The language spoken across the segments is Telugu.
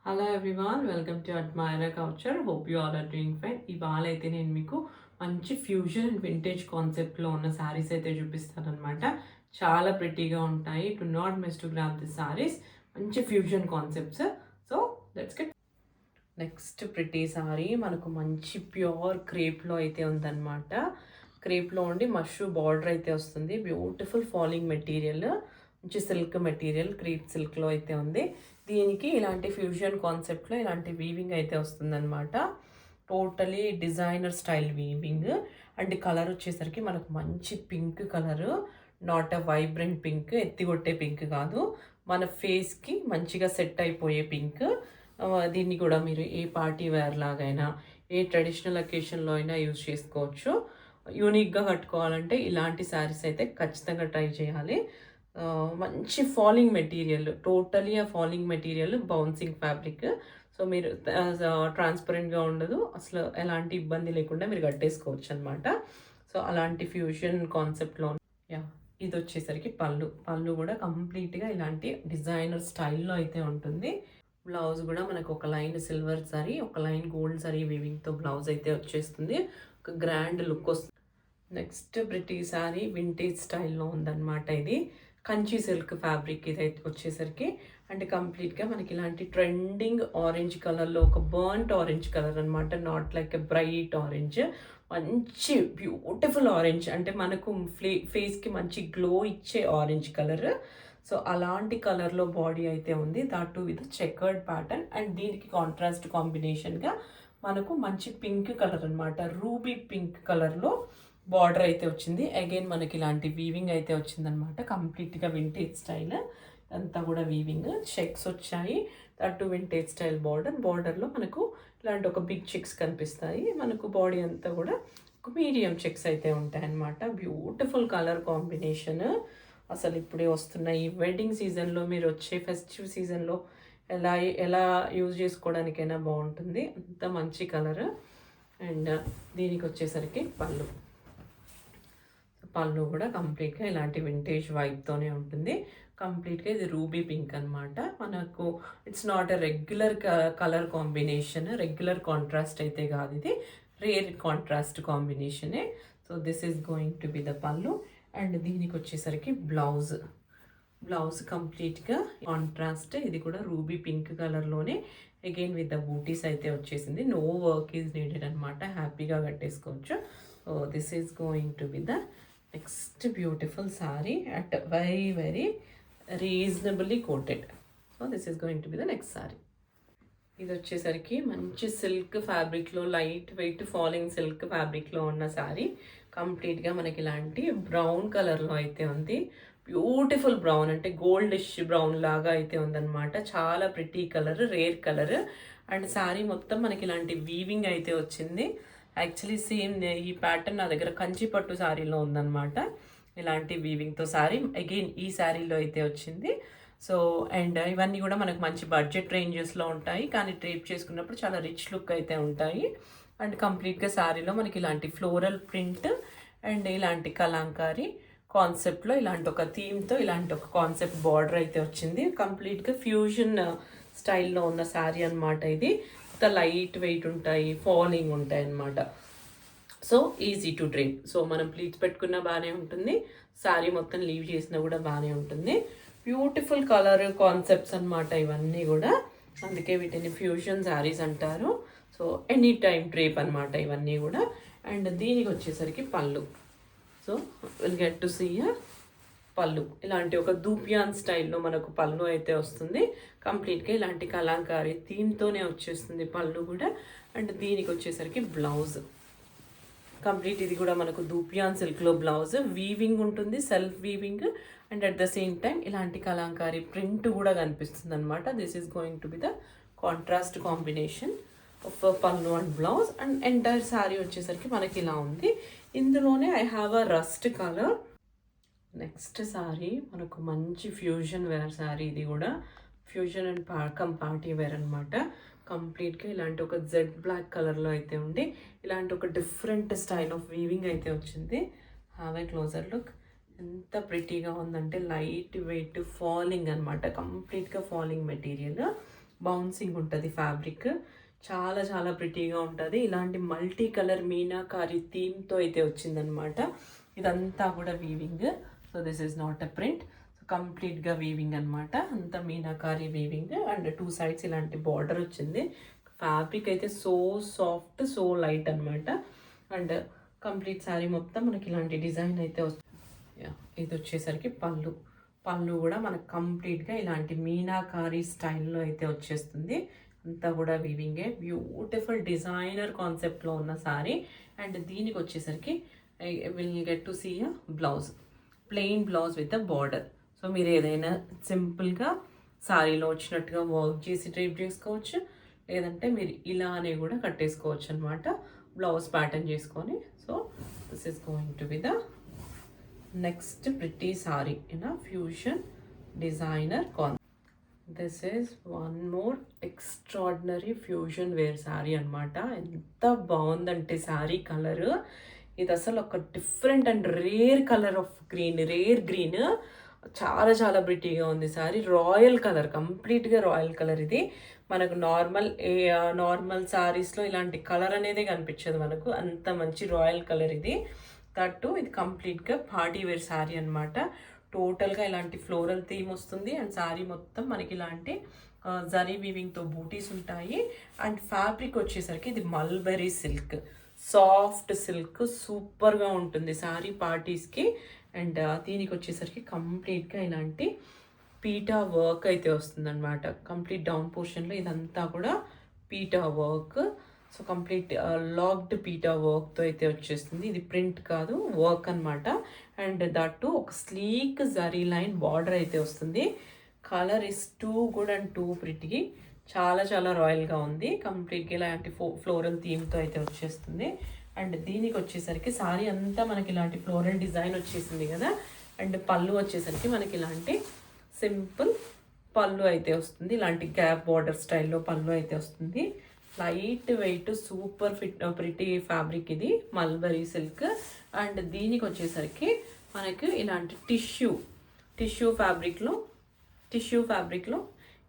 Hello everyone, welcome to Admira culture. Hope you all are doing fine. ఇవాళ అయితే నేను మీకు మంచి ఫ్యూజన్ అండ్ వింటేజ్ కాన్సెప్ట్లో ఉన్న శారీస్ అయితే చూపిస్తాను అనమాట. చాలా ప్రిటీగా ఉంటాయి. To not miss to grab the saris. మంచి fusion concepts. So let's get next pretty sari. మనకు మంచి ప్యూర్ క్రేప్లో అయితే ఉందన్నమాట. క్రేప్లో ఉండి మష్రూ బార్డర్ అయితే వస్తుంది. బ్యూటిఫుల్ ఫాలింగ్ మెటీరియల్, మంచి సిల్క్ మెటీరియల్, క్రేప్ సిల్క్లో అయితే ఉంది. దీనికి ఇలాంటి ఫ్యూజన్ కాన్సెప్ట్లో ఇలాంటి వీవింగ్ అయితే వస్తుందన్నమాట. Totally designer style weaving. And colour వచ్చేసరికి మనకు మంచి pink colour, not a vibrant pink, ఎత్తిగొట్టే పింక్ కాదు, మన ఫేస్కి మంచిగా సెట్ అయిపోయే పింక్. దీన్ని కూడా మీరు ఏ పార్టీ వేర్ లాగైనా ఏ ట్రెడిషనల్ అకేషన్లో అయినా యూజ్ చేసుకోవచ్చు. యూనిక్గా కట్టుకోవాలంటే ఇలాంటి శారీస్ అయితే ఖచ్చితంగా ట్రై చేయాలి. మంచి ఫాలింగ్ మెటీరియల్, టోటలీ ఆ falling material bouncing fabric. So మీరు ట్రాన్స్పరెంట్గా ఉండదు, అసలు ఎలాంటి ఇబ్బంది లేకుండా మీరు కట్టేసుకోవచ్చు అనమాట. సో అలాంటి ఫ్యూజన్ కాన్సెప్ట్లో యా ఇది వచ్చేసరికి పళ్ళు. పళ్ళు కూడా కంప్లీట్గా ఇలాంటి డిజైనర్ స్టైల్లో అయితే ఉంటుంది. బ్లౌజ్ కూడా మనకు ఒక లైన్ సిల్వర్ జరీ, ఒక లైన్ గోల్డ్ జరీ వీవింగ్తో బ్లౌజ్ అయితే వచ్చేస్తుంది. ఒక గ్రాండ్ లుక్ వస్తుంది. నెక్స్ట్ బ్రిటీ శారీ వింటేజ్ స్టైల్లో ఉందన్నమాట. ఇది కంచి సిల్క్ ఫ్యాబ్రిక్ ఇదైతే వచ్చేసరికి. అండ్ కంప్లీట్గా మనకి ఇలాంటి ట్రెండింగ్ ఆరెంజ్ కలర్లో, ఒక బర్న్ట్ ఆరెంజ్ కలర్ అనమాట, not like a bright orange, మంచి బ్యూటిఫుల్ ఆరెంజ్, అంటే మనకు ఫేస్కి మంచి గ్లో ఇచ్చే ఆరెంజ్ కలర్. సో అలాంటి కలర్లో బాడీ అయితే ఉంది, that to with chequered pattern. And దీనికి కాంట్రాస్ట్ కాంబినేషన్గా మనకు మంచి పింక్ కలర్ అనమాట, రూబీ పింక్ కలర్లో బార్డర్ అయితే వచ్చింది. అగైన్ మనకి ఇలాంటి వీవింగ్ అయితే వచ్చిందనమాట, కంప్లీట్గా వింటేజ్ స్టైల్. అంతా కూడా వీవింగ్, చెక్స్ వచ్చాయి, దట్టు వింటేజ్ స్టైల్ బార్డర్. బార్డర్లో మనకు ఇలాంటి ఒక బిగ్ చెక్స్ కనిపిస్తాయి. మనకు బాడీ అంతా కూడా ఒక మీడియం చెక్స్ అయితే ఉంటాయి అన్నమాట. Beautiful colour combination. అసలు ఇప్పుడే వస్తున్న ఈ వెడ్డింగ్ సీజన్లో, మీరు వచ్చే ఫెస్టివ్ సీజన్లో ఎలా ఎలా యూజ్ చేసుకోవడానికైనా బాగుంటుంది, అంత మంచి కలర్. అండ్ దీనికి వచ్చేసరికి పళ్ళు. పళ్ళు కూడా కంప్లీట్గా ఇలాంటి వింటేజ్ వైబ్తోనే ఉంటుంది. కంప్లీట్గా ఇది రూబీ పింక్ అనమాట. మనకు it's not a regular colour combination, regular contrast అయితే కాదు, ఇది రేర్ కాంట్రాస్ట్ కాంబినేషనే. So this is going to be the pallu. And దీనికి వచ్చేసరికి బ్లౌజ్. బ్లౌజ్ కంప్లీట్గా కాంట్రాస్ట్, ఇది కూడా రూబీ పింక్ కలర్లోనే, అగైన్ విత్ ద బూటీస్ అయితే వచ్చేసింది. నో వర్క్ ఈజ్ నీడెడ్ అనమాట, హ్యాపీగా కట్టేసుకోవచ్చు. So this is going to be the next beautiful sari at very very reasonably quoted. So this is going to be the next sorry. ఇది వచ్చేసరికి మంచి సిల్క్ ఫ్యాబ్రిక్లో, లైట్ వెయిట్ ఫాలింగ్ సిల్క్ ఫ్యాబ్రిక్లో ఉన్న శారీ. కంప్లీట్గా మనకి ఇలాంటి బ్రౌన్ కలర్లో అయితే ఉంది. బ్యూటిఫుల్ బ్రౌన్, అంటే గోల్డిష్ బ్రౌన్ లాగా అయితే ఉందన్నమాట. చాలా pretty colour, rare colour. And sari మొత్తం మనకి ఇలాంటి వీవింగ్ అయితే వచ్చింది. యాక్చువల్లీ సేమ్ ఈ ప్యాటర్న్ నా దగ్గర కంచి పట్టు శారీలో ఉందన్నమాట, ఇలాంటి వీవింగ్తో శారీ. అగైన్ ఈ శారీలో అయితే వచ్చింది. సో అండ్ ఇవన్నీ కూడా మనకు మంచి బడ్జెట్ రేంజెస్లో ఉంటాయి, కానీ డ్రేప్ చేసుకున్నప్పుడు చాలా రిచ్ లుక్ అయితే ఉంటాయి. అండ్ కంప్లీట్గా శారీలో మనకి ఇలాంటి ఫ్లోరల్ ప్రింట్ అండ్ ఇలాంటి కలాంకారీ కాన్సెప్ట్లో, ఇలాంటి ఒక థీమ్తో ఇలాంటి ఒక కాన్సెప్ట్ బార్డర్ అయితే వచ్చింది. కంప్లీట్గా ఫ్యూజన్ స్టైల్లో ఉన్న శారీ అనమాట ఇది. లైట్ వెయిట్ ఉంటాయి, ఫాలింగ్ ఉంటాయి అన్నమాట. So easy to drape. So మనం ప్లీట్స్ పెట్టుకున్నా బాగానే ఉంటుంది, శారీ మొత్తం లీవ్ చేసినా కూడా బాగానే ఉంటుంది. బ్యూటిఫుల్ కలర్ కాన్సెప్ట్స్ అనమాట ఇవన్నీ కూడా, అందుకే వీటిని ఫ్యూజన్ శారీస్ అంటారు. సో ఎనీ టైమ్ డ్రేప్ అనమాట ఇవన్నీ కూడా. అండ్ దీనికి వచ్చేసరికి పళ్ళు. So will get to see పళ్ళు. ఇలాంటి ఒక దూపియాన్ స్టైల్లో మనకు పళ్ళు అయితే వస్తుంది. కంప్లీట్గా ఇలాంటి కలాంకారీ థీమ్తోనే వచ్చేస్తుంది పళ్ళు కూడా. అండ్ దీనికి వచ్చేసరికి బ్లౌజ్. కంప్లీట్ ఇది కూడా మనకు దూపియాన్ సిల్క్లో బ్లౌజ్, వీవింగ్ ఉంటుంది, self weaving. And at the same time ఇలాంటి కలాంకారీ ప్రింట్ కూడా కనిపిస్తుంది అనమాట. This is going to be the contrast combination of pallu and blouse. And entire sari వచ్చేసరికి మనకి ఇలా ఉంది. ఇందులోనే I have a rust colour. Next sari మనకు మంచి ఫ్యూజన్ వేర్ శారీ. ఇది కూడా ఫ్యూజన్ అండ్ పార్టీ వేర్ అనమాట. కంప్లీట్గా ఇలాంటి ఒక జెడ్ బ్లాక్ కలర్లో అయితే ఉండి, ఇలాంటి ఒక డిఫరెంట్ స్టైల్ ఆఫ్ వీవింగ్ అయితే వచ్చింది. Have a closer look. ఎంత ప్రిటీగా ఉందంటే లైట్ వెయిట్ ఫాలింగ్ అనమాట, కంప్లీట్గా ఫాలింగ్ మెటీరియల్. బౌన్సింగ్ ఉంటుంది ఫ్యాబ్రిక్. చాలా చాలా ప్రిటీగా ఉంటుంది. ఇలాంటి మల్టీ కలర్ మీనాకారి థీమ్తో అయితే వచ్చిందనమాట. ఇదంతా కూడా weaving. So this is not a print. So కంప్లీట్గా వీవింగ్ అనమాట. అంతా మీనాకారి వీవింగ్ అండ్ 2 సైడ్స్ ఇలాంటి బార్డర్ వచ్చింది. ఫ్యాబ్రిక్ అయితే సో సాఫ్ట్, సో లైట్ అనమాట. అండ్ కంప్లీట్ శారీ మొత్తం మనకి ఇలాంటి డిజైన్ అయితే వస్తుంది. ఇది వచ్చేసరికి పళ్ళు కూడా మనకు కంప్లీట్గా ఇలాంటి మీనాకారి స్టైల్లో అయితే వచ్చేస్తుంది. అంతా కూడా వీవింగే. బ్యూటిఫుల్ డిజైనర్ కాన్సెప్ట్లో ఉన్న శారీ. అండ్ దీనికి వచ్చేసరికి will get to see a blouse, plain blouse with a border. సో మీరు ఏదైనా సింపుల్గా శారీలో వచ్చినట్టుగా వర్క్ చేసి డ్రైప్ చేసుకోవచ్చు, లేదంటే మీరు ఇలానే కూడా కట్టేసుకోవచ్చు అనమాట, బ్లౌజ్ ప్యాటర్న్ చేసుకొని. So this is going to be the next pretty sari in a fusion designer కాన్. This is one more extraordinary fusion wear sari అనమాట. ఎంత బాగుందంటే శారీ కలర్, ఇది అసలు ఒక different and rare colour of green, rare green. చాలా చాలా బ్రిటీగా ఉంది శారీ. రాయల్ కలర్, కంప్లీట్గా రాయల్ కలర్. ఇది మనకు నార్మల్ శారీస్లో ఇలాంటి కలర్ అనేది కనిపించదు మనకు, అంత మంచి రాయల్ కలర్ ఇది. దట్టు ఇది కంప్లీట్గా పార్టీ వేర్ శారీ అనమాట. టోటల్గా ఇలాంటి ఫ్లోరల్ థీమ్ వస్తుంది. అండ్ శారీ మొత్తం మనకి ఇలాంటి జరీ వీవింగ్తో బూటీస్ ఉంటాయి. అండ్ ఫ్యాబ్రిక్ వచ్చేసరికి ఇది మల్బెరీ సిల్క్, సాఫ్ట్ సిల్క్, సూపర్గా ఉంటుంది శారీ పార్టీస్కి. అండ్ దీనికి వచ్చేసరికి కంప్లీట్గా ఇలాంటి పీటా వర్క్ అయితే వస్తుందన్నమాట. కంప్లీట్ డౌన్ పోర్షన్లో ఇదంతా కూడా PETA work. So complete locked PETA వర్క్తో అయితే వచ్చేస్తుంది. ఇది ప్రింట్ కాదు, వర్క్ అనమాట. అండ్ దట్టు ఒక స్లీక్ జరీ లైన్ బార్డర్ అయితే వస్తుంది. Colour is too good and two pretty. చాలా చాలా రాయల్గా ఉంది. కంప్లీట్గా ఇలాంటి ఫ్లోరల్ థీమ్తో అయితే వచ్చేస్తుంది. అండ్ దీనికి వచ్చేసరికి సారీ అంతా మనకి ఇలాంటి ఫ్లోరల్ డిజైన్ వచ్చేసింది కదా. అండ్ పళ్ళు వచ్చేసరికి మనకి ఇలాంటి సింపుల్ పళ్ళు అయితే వస్తుంది. ఇలాంటి గ్యాప్ బార్డర్ స్టైల్లో పళ్ళు అయితే వస్తుంది. Light weight, super pretty fabric ఇది, మల్బరీ సిల్క్. అండ్ దీనికి వచ్చేసరికి మనకు ఇలాంటి టిష్యూ ఫ్యాబ్రిక్లో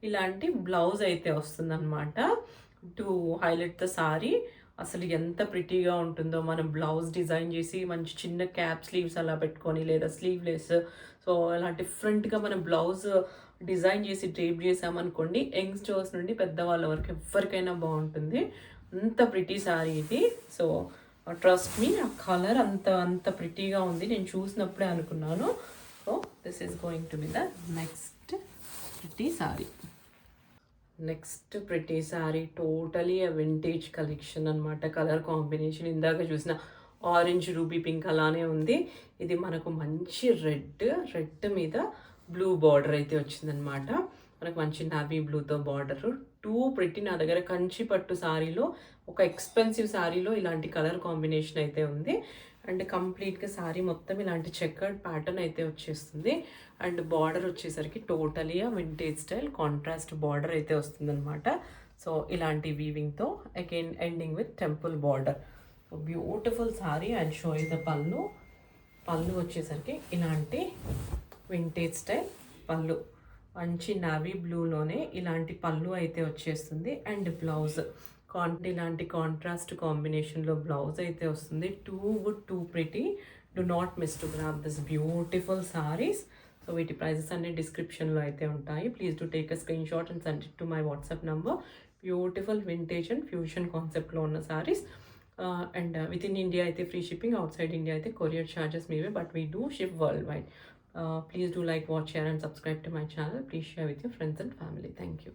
ఇలాంటి బ్లౌజ్ అయితే వస్తుందన్నమాట. To highlight the sorry. అసలు ఎంత ప్రిటీగా ఉంటుందో, మనం బ్లౌజ్ డిజైన్ చేసి మంచి చిన్న క్యాప్ స్లీవ్స్ అలా పెట్టుకొని, లేదా స్లీవ్లెస్, సో అలా డిఫరెంట్గా మనం బ్లౌజ్ డిజైన్ చేసి డ్రేప్ చేసామనుకోండి, యంగ్స్టర్స్ నుండి పెద్దవాళ్ళ వరకు ఎవరికైనా బాగుంటుంది. అంత ప్రిటీ శారీ ఇది. సో ట్రస్ట్ మీ, ఆ కలర్ అంత ప్రిటీగా ఉంది. నేను చూసినప్పుడే అనుకున్నాను. So this is going to be the next pretty sari. Next pretty sari totally vintage collection అనమాట. కలర్ కాంబినేషన్ ఇందాక చూసిన ఆరెంజ్ రూబీ పింక్ అలానే ఉంది. ఇది మనకు మంచి రెడ్ మీద బ్లూ బార్డర్ అయితే వచ్చిందనమాట. మనకు మంచి నావీ బ్లూతో బార్డర్. Two pretty. నా దగ్గర కంచి పట్టు శారీలో, ఒక ఎక్స్పెన్సివ్ శారీలో ఇలాంటి కలర్ కాంబినేషన్ అయితే ఉంది. అండ్ కంప్లీట్గా శారీ మొత్తం ఇలాంటి చెక్కర్డ్ ప్యాటర్న్ అయితే వచ్చేస్తుంది. అండ్ బార్డర్ వచ్చేసరికి totally vintage style contrast border అయితే వస్తుందన్నమాట. సో ఇలాంటి వీవింగ్తో again ending with temple border. So beautiful sari. And show you the pallu వచ్చేసరికి ఇలాంటి వింటేజ్ స్టైల్ పళ్ళు, మంచి నావీ బ్లూలోనే ఇలాంటి పళ్ళు అయితే వచ్చేస్తుంది. అండ్ బ్లౌజ్ ఇలాంటి కాంట్రాస్ట్ కాంబినేషన్లో బ్లౌజ్ అయితే వస్తుంది. Too good, too pretty. Do not miss to grab this beautiful saris. So వీటి ప్రైజెస్ అన్ని డిస్క్రిప్షన్లో అయితే ఉంటాయి. Please do take a screenshot and send it to my WhatsApp number. Beautiful vintage and fusion కాన్సెప్ట్లో ఉన్న saris. And with in India అయితే free shipping, outside India అయితే కొరియర్ ఛార్జెస్ మీవే, but we do ship world wide. Please do like, watch, share and subscribe to my channel. Please share with your friends and family. Thank you.